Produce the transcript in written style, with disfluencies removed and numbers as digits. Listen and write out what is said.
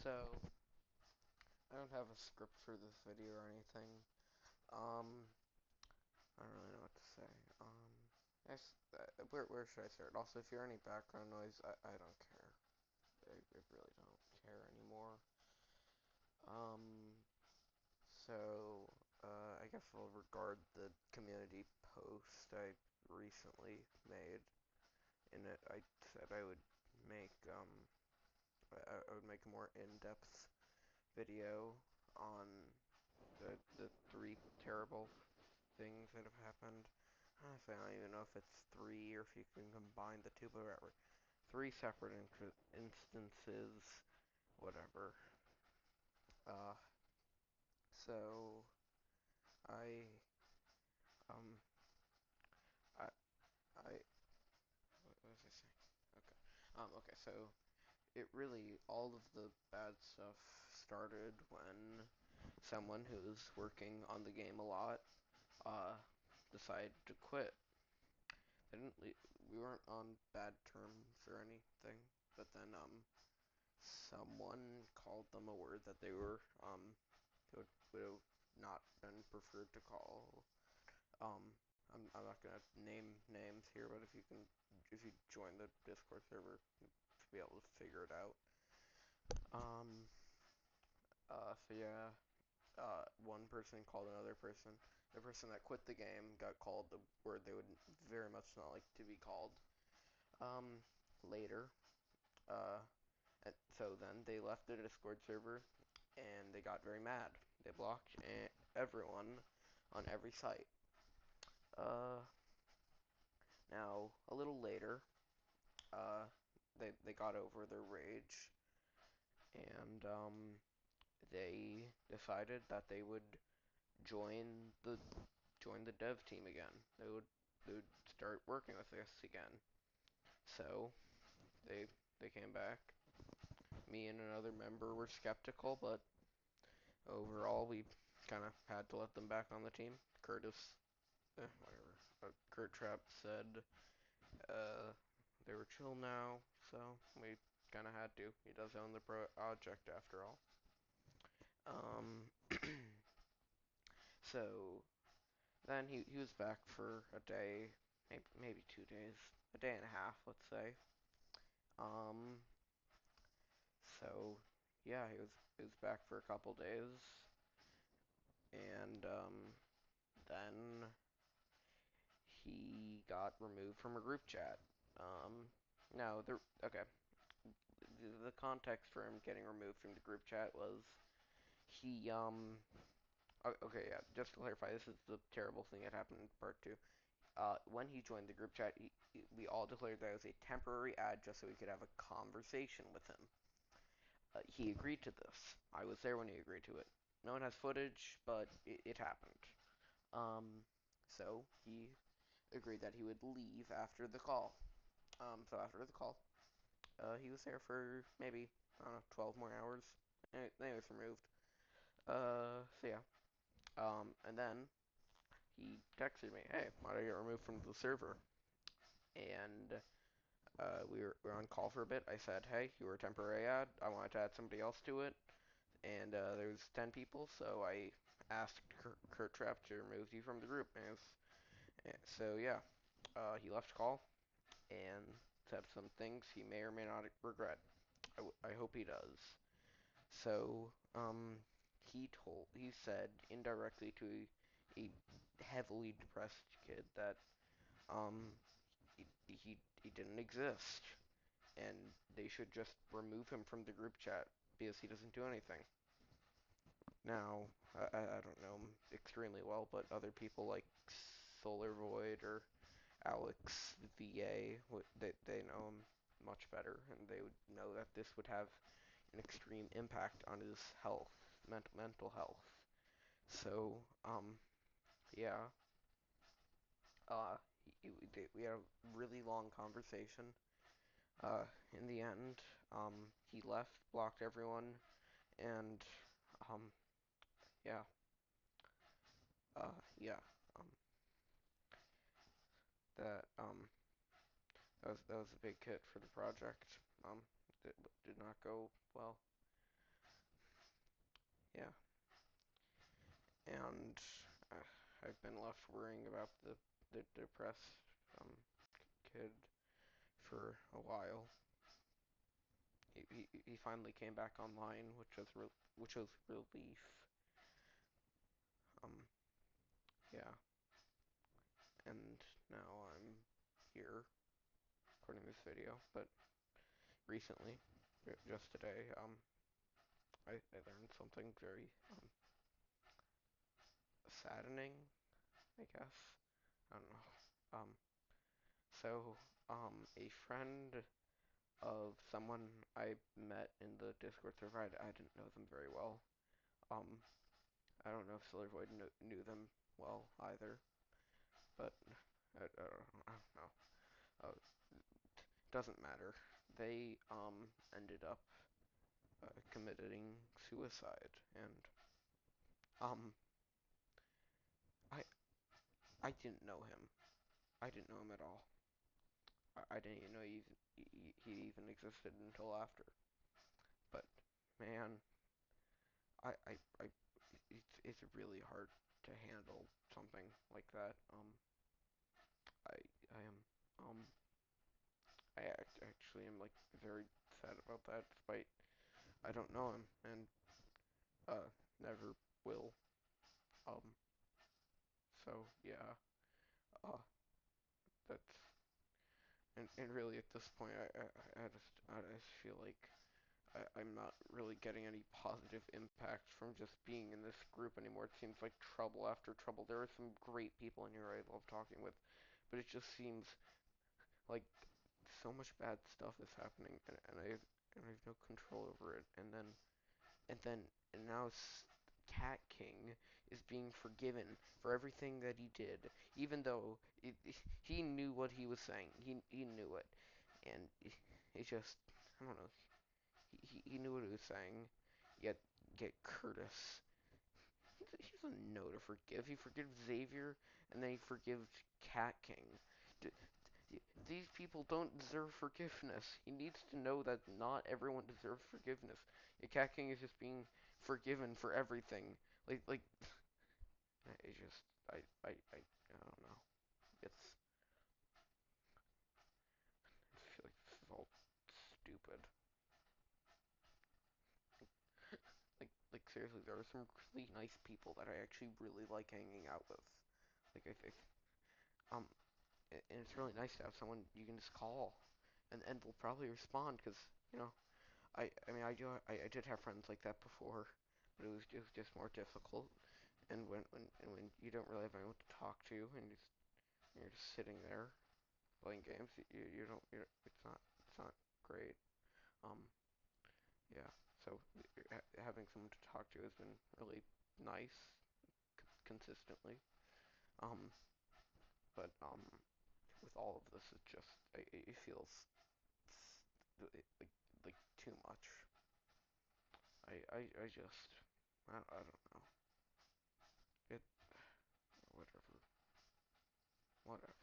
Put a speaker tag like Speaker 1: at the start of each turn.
Speaker 1: So, I don't have a script for this video or anything. Um, I don't really know what to say. Where should I start? Also, if you hear any background noise, I don't care. I really don't care anymore. Um, I guess I'll regard the community post I recently made. In it, I said I would make, I would make a more in-depth video on the three terrible things that have happened. Honestly, I don't even know if it's three or if you can combine the two, but whatever. Three separate instances, whatever. Uh, so I, um, I, what was I saying? Okay. Okay, so it really, all of the bad stuff started when someone who's working on the game a lot, uh, decided to quit. They didn't we weren't on bad terms or anything, but then someone called them a word that they would have not been preferred to call. Um I'm not gonna name names here, but if you join the Discord server, you'll be able to figure it out. Um so yeah, one person called another person. The person that quit the game got called the word they would very much not like to be called. Um, Later, uh, so then they left the Discord server and they got very mad. They blocked everyone on every site. Uh, Now a little later, uh, they got over their rage and they decided that they would join the join the dev team again. They would start working with us again. So they they came back. Me and another member were skeptical, but overall we kind of had to let them back on the team. Whatever. Kurt Trapp said uh, they were chill now, so we kind of had to. He does own the project after all. Um, so then he was back for a day, maybe 2 days, a day and a half, let's say. Um, so yeah, he was back for a couple days, and then he got removed from a group chat. Um, no, okay. The context for him getting removed from the group chat was he okay, yeah, just to clarify, this is the terrible thing that happened in part two. When he joined the group chat, we all declared that it was a temporary ad just so we could have a conversation with him. He agreed to this. I was there when he agreed to it. No one has footage, but it happened. Um, so he agreed that he would leave after the call. So after the call, he was there for maybe, I don't know, 12 more hours. And then he was removed. So yeah. And then he texted me, hey, why did I get removed from the server? And we were on call for a bit. I said, hey, you were a temporary ad. I wanted to add somebody else to it. And there was 10 people, so I asked Kurt Trapp to remove you from the group. So yeah, he left call and said some things he may or may not regret. I hope he does. So he said indirectly to a heavily depressed kid that um, he didn't exist, and they should just remove him from the group chat because he doesn't do anything. Now, I don't know him extremely well, but other people like Solar Void or Alex VA, they know him much better, and they would know that this would have an extreme impact on his health, mental health. So, yeah, uh, we had a really long conversation. In the end, he left, blocked everyone, and, um, yeah, yeah, um, that, that was a big hit for the project. Did not go well. Yeah, and uh, I've been left worrying about the depressed um, kid for a while. He finally came back online, which was relief. Um, yeah, and now I'm here recording this video. But recently, just today, I learned something very saddening, I guess. I don't know. So a friend of someone I met in the Discord server, I didn't know them very well. Um, I don't know if Silvervoid knew them well either, but I don't know. Doesn't matter. They ended up committing suicide, and um I I didn't know him. I didn't know him at all. I didn't even know he even existed until after. But man, I it's really hard to handle something like that. I I am um actually am like very sad about that, despite I don't know him and never will. Um, so yeah, uh, that's and really at this point, I just feel like I'm not really getting any positive impact from just being in this group anymore. It seems like trouble after trouble. There are some great people in here I love talking with, but it just seems like so much bad stuff is happening, and I have no control over it. And now Cat King is being forgiven for everything that he did, even though he knew what he was saying. He knew it, and it just I don't know. He knew what he was saying, yet Curtis. He doesn't know to forgive. He forgives Xavier, and then he forgives Cat King. D- these people don't deserve forgiveness. He needs to know that not everyone deserves forgiveness. Cat King is just being forgiven for everything. Like, I just, I don't know. It's, I feel like this is all stupid. Like seriously, there are some really nice people that I actually really like hanging out with. Like, um, and it's really nice to have someone you can just call, and they'll probably respond because you know I mean I did have friends like that before, but it was just more difficult. And when you don't really have anyone to talk to, and you're just sitting there playing games, you don't it's not great. Um, yeah. So having someone to talk to has been really nice consistently. Um, but with all of this, it just it feels like too much. I just I don't know. It whatever whatever.